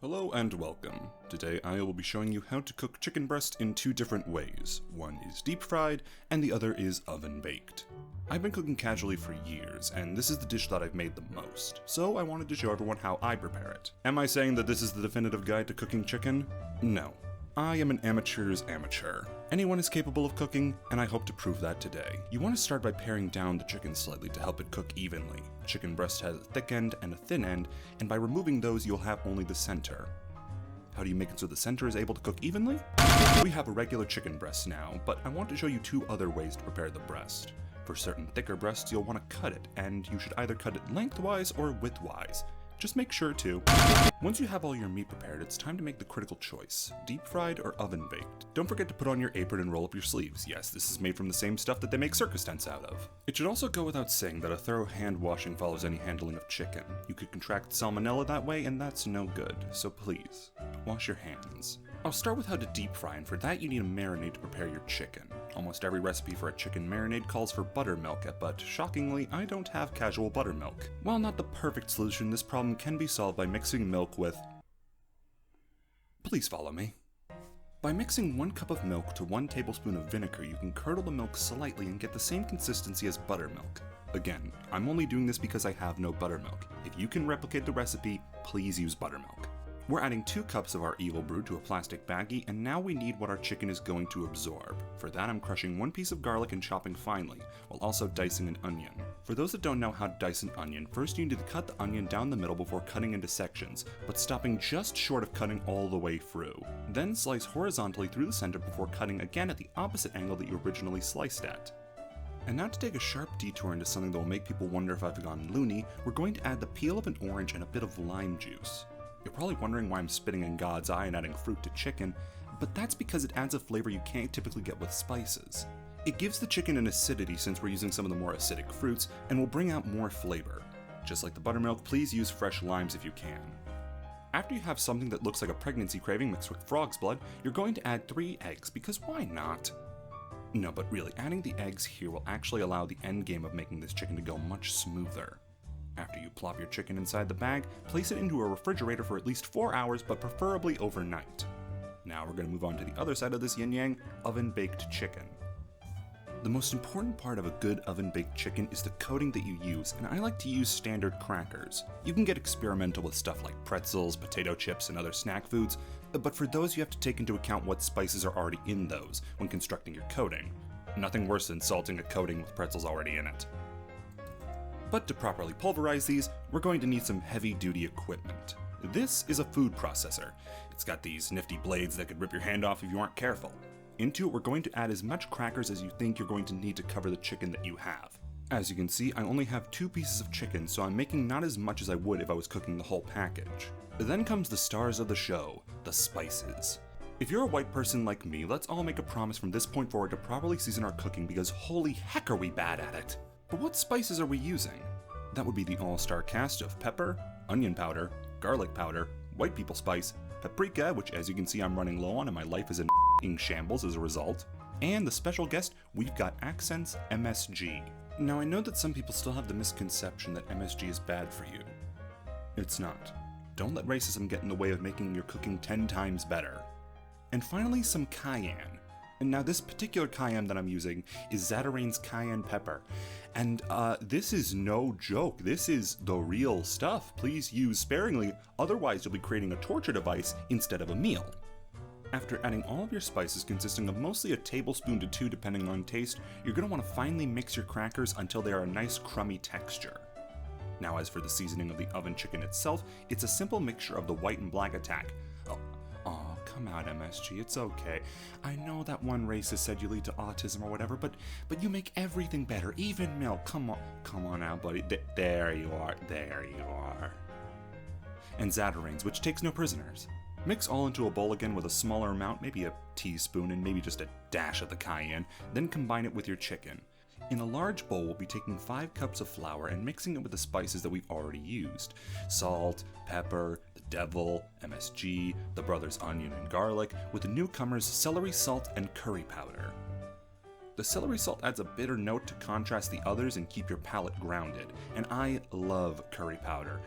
Hello and welcome. Today I will be showing you how to cook chicken breast in two different ways. One is deep fried and the other is oven baked. I've been cooking casually for years and this is the dish that I've made the most, so I wanted to show everyone how I prepare it. Am I saying that this is the definitive guide to cooking chicken? No. I am an amateur's amateur. Anyone is capable of cooking, and I hope to prove that today. You want to start by paring down the chicken slightly to help it cook evenly. The chicken breast has a thick end and a thin end, and by removing those you'll have only the center. How do you make it so the center is able to cook evenly? We have a regular chicken breast now, but I want to show you two other ways to prepare the breast. For certain thicker breasts you'll want to cut it, and you should either cut it lengthwise or widthwise. Just make sure to. Once you have all your meat prepared, it's time to make the critical choice, deep fried or oven baked. Don't forget to put on your apron and roll up your sleeves. Yes, this is made from the same stuff that they make circus tents out of. It should also go without saying that a thorough hand washing follows any handling of chicken. You could contract salmonella that way and that's no good, so please, wash your hands. I'll start with how to deep fry, and for that you need a marinade to prepare your chicken. Almost every recipe for a chicken marinade calls for buttermilk, but shockingly, I don't have casual buttermilk. While not the perfect solution, this problem can be solved by mixing milk with... Please follow me. By mixing 1 cup of milk to 1 tablespoon of vinegar, you can curdle the milk slightly and get the same consistency as buttermilk. Again, I'm only doing this because I have no buttermilk. If you can replicate the recipe, please use buttermilk. We're adding 2 cups of our evil brew to a plastic baggie, and now we need what our chicken is going to absorb. For that, I'm crushing 1 piece of garlic and chopping finely, while also dicing an onion. For those that don't know how to dice an onion, first you need to cut the onion down the middle before cutting into sections, but stopping just short of cutting all the way through. Then slice horizontally through the center before cutting again at the opposite angle that you originally sliced at. And now to take a sharp detour into something that will make people wonder if I've gone loony, we're going to add the peel of an orange and a bit of lime juice. You're probably wondering why I'm spitting in God's eye and adding fruit to chicken, but that's because it adds a flavor you can't typically get with spices. It gives the chicken an acidity since we're using some of the more acidic fruits, and will bring out more flavor. Just like the buttermilk, please use fresh limes if you can. After you have something that looks like a pregnancy craving mixed with frog's blood, you're going to add 3 eggs, because why not? No, but really, adding the eggs here will actually allow the end game of making this chicken to go much smoother. After you plop your chicken inside the bag, place it into a refrigerator for at least 4 hours, but preferably overnight. Now we're going to move on to the other side of this yin-yang, oven-baked chicken. The most important part of a good oven-baked chicken is the coating that you use, and I like to use standard crackers. You can get experimental with stuff like pretzels, potato chips, and other snack foods, but for those you have to take into account what spices are already in those when constructing your coating. Nothing worse than salting a coating with pretzels already in it. But to properly pulverize these, we're going to need some heavy-duty equipment. This is a food processor. It's got these nifty blades that could rip your hand off if you aren't careful. Into it, we're going to add as much crackers as you think you're going to need to cover the chicken that you have. As you can see, I only have 2 pieces of chicken, so I'm making not as much as I would if I was cooking the whole package. Then comes the stars of the show, the spices. If you're a white person like me, let's all make a promise from this point forward to properly season our cooking because holy heck are we bad at it! But what spices are we using? That would be the all-star cast of pepper, onion powder, garlic powder, white people spice, paprika, which as you can see I'm running low on and my life is in shambles as a result, and the special guest, we've got Accents MSG. Now I know that some people still have the misconception that MSG is bad for you. It's not. Don't let racism get in the way of making your cooking 10 times better. And finally, some cayenne. And now this particular cayenne that I'm using is Zatarain's cayenne pepper. And this is no joke, this is the real stuff. Please use sparingly, otherwise you'll be creating a torture device instead of a meal. After adding all of your spices consisting of mostly a tablespoon to 2 depending on taste, you're going to want to finely mix your crackers until they are a nice crummy texture. Now as for the seasoning of the oven chicken itself, it's a simple mixture of the white and black attack. Oh, come out, MSG, it's okay. I know that one racist said you lead to autism or whatever, but you make everything better, even milk. Come on now, buddy. There you are. And Zatarain's, which takes no prisoners. Mix all into a bowl again with a smaller amount, maybe a teaspoon and maybe just a dash of the cayenne, then combine it with your chicken. In a large bowl, we'll be taking 5 cups of flour and mixing it with the spices that we've already used. Salt, pepper, the devil, MSG, the brothers onion and garlic, with the newcomers celery salt and curry powder. The celery salt adds a bitter note to contrast the others and keep your palate grounded, and I love curry powder.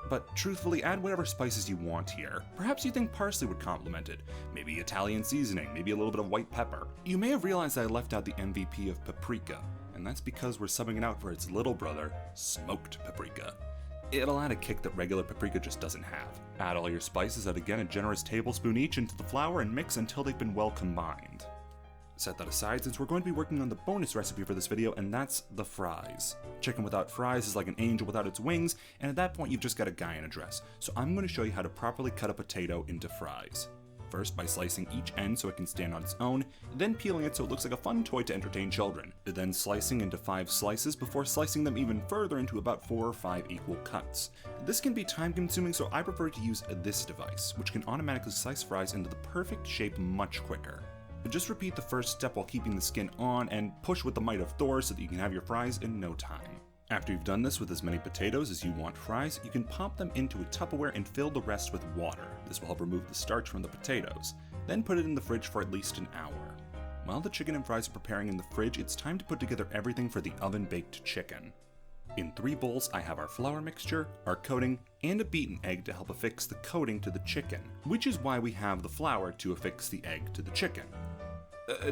But truthfully, add whatever spices you want here. Perhaps you think parsley would complement it, maybe Italian seasoning, maybe a little bit of white pepper. You may have realized I left out the MVP of paprika, and that's because we're subbing it out for its little brother, smoked paprika. It'll add a kick that regular paprika just doesn't have. Add all your spices at again a generous tablespoon each into the flour and mix until they've been well combined. Set that aside since we're going to be working on the bonus recipe for this video, and that's the fries. Chicken without fries is like an angel without its wings, and at that point you've just got a guy in a dress. So I'm going to show you how to properly cut a potato into fries. First by slicing each end so it can stand on its own, then peeling it so it looks like a fun toy to entertain children. Then slicing into 5 slices before slicing them even further into about 4 or 5 equal cuts. This can be time consuming, so I prefer to use this device, which can automatically slice fries into the perfect shape much quicker. Just repeat the first step while keeping the skin on and push with the might of Thor so that you can have your fries in no time. After you've done this with as many potatoes as you want fries, you can pop them into a Tupperware and fill the rest with water. This will help remove the starch from the potatoes. Then put it in the fridge for at least an hour. While the chicken and fries are preparing in the fridge, it's time to put together everything for the oven-baked chicken. In 3 bowls, I have our flour mixture, our coating, and a beaten egg to help affix the coating to the chicken, which is why we have the flour to affix the egg to the chicken.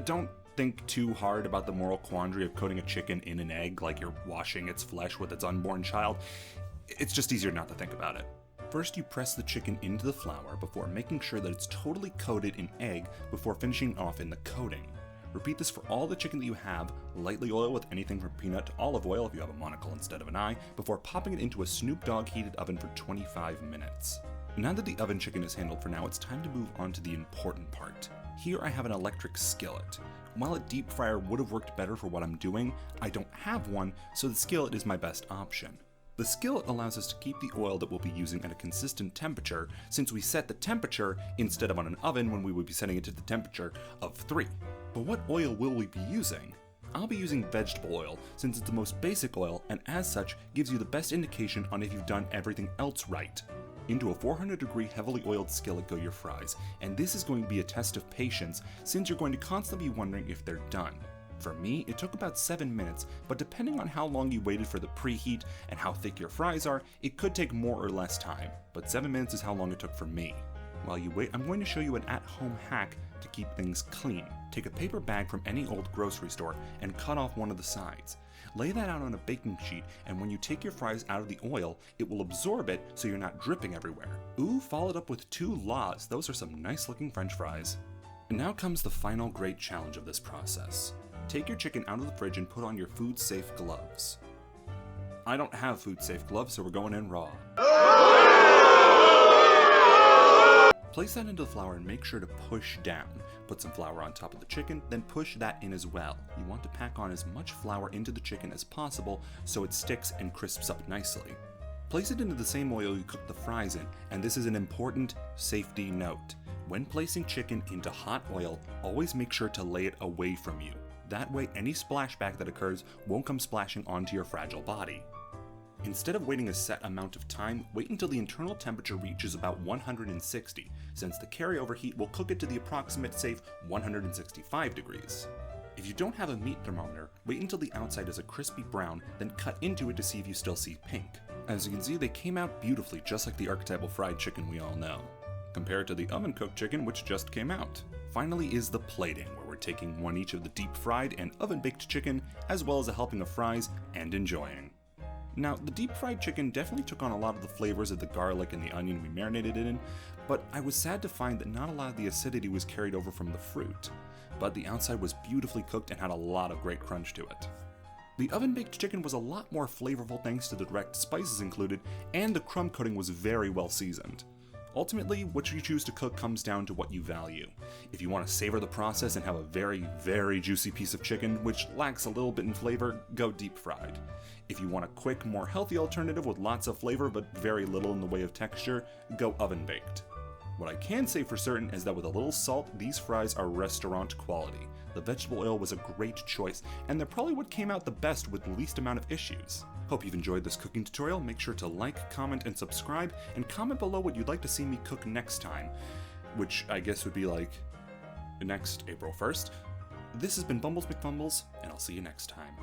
Don't think too hard about the moral quandary of coating a chicken in an egg like you're washing its flesh with its unborn child. It's just easier not to think about it. First, you press the chicken into the flour before making sure that it's totally coated in egg before finishing off in the coating. Repeat this for all the chicken that you have, lightly oil with anything from peanut to olive oil if you have a monocle instead of an eye, before popping it into a Snoop Dogg heated oven for 25 minutes. Now that the oven chicken is handled for now, it's time to move on to the important part. Here I have an electric skillet. While a deep fryer would have worked better for what I'm doing, I don't have one, so the skillet is my best option. The skillet allows us to keep the oil that we'll be using at a consistent temperature, since we set the temperature instead of on an oven when we would be setting it to the temperature of 3. But what oil will we be using? I'll be using vegetable oil, since it's the most basic oil and as such gives you the best indication on if you've done everything else right. Into a 400-degree heavily oiled skillet go your fries, and this is going to be a test of patience since you're going to constantly be wondering if they're done. For me, it took about 7 minutes, but depending on how long you waited for the preheat and how thick your fries are, it could take more or less time, but 7 minutes is how long it took for me. While you wait, I'm going to show you an at-home hack to keep things clean. Take a paper bag from any old grocery store and cut off one of the sides. Lay that out on a baking sheet, and when you take your fries out of the oil, it will absorb it so you're not dripping everywhere. Ooh, followed up with 2 laws. Those are some nice looking French fries. And now comes the final great challenge of this process. Take your chicken out of the fridge and put on your food safe gloves. I don't have food safe gloves, so we're going in raw. Place that into the flour and make sure to push down. Put some flour on top of the chicken, then push that in as well. You want to pack on as much flour into the chicken as possible so it sticks and crisps up nicely. Place it into the same oil you cooked the fries in, and this is an important safety note. When placing chicken into hot oil, always make sure to lay it away from you. That way any splashback that occurs won't come splashing onto your fragile body. Instead of waiting a set amount of time, wait until the internal temperature reaches about 160, since the carryover heat will cook it to the approximate safe 165 degrees. If you don't have a meat thermometer, wait until the outside is a crispy brown, then cut into it to see if you still see pink. As you can see, they came out beautifully, just like the archetypal fried chicken we all know, compared to the oven-cooked chicken which just came out. Finally is the plating, where we're taking one each of the deep-fried and oven-baked chicken, as well as a helping of fries, and enjoying. Now, the deep-fried chicken definitely took on a lot of the flavors of the garlic and the onion we marinated it in, but I was sad to find that not a lot of the acidity was carried over from the fruit. But the outside was beautifully cooked and had a lot of great crunch to it. The oven-baked chicken was a lot more flavorful thanks to the direct spices included, and the crumb coating was very well seasoned. Ultimately, what you choose to cook comes down to what you value. If you want to savor the process and have a very, very juicy piece of chicken, which lacks a little bit in flavor, go deep fried. If you want a quick, more healthy alternative with lots of flavor but very little in the way of texture, go oven baked. What I can say for certain is that with a little salt, these fries are restaurant quality. The vegetable oil was a great choice, and they're probably what came out the best with the least amount of issues. Hope you've enjoyed this cooking tutorial. Make sure to like, comment, and subscribe, and comment below what you'd like to see me cook next time, which I guess would be like next April 1st. This has been Bumbles McFumbles, and I'll see you next time.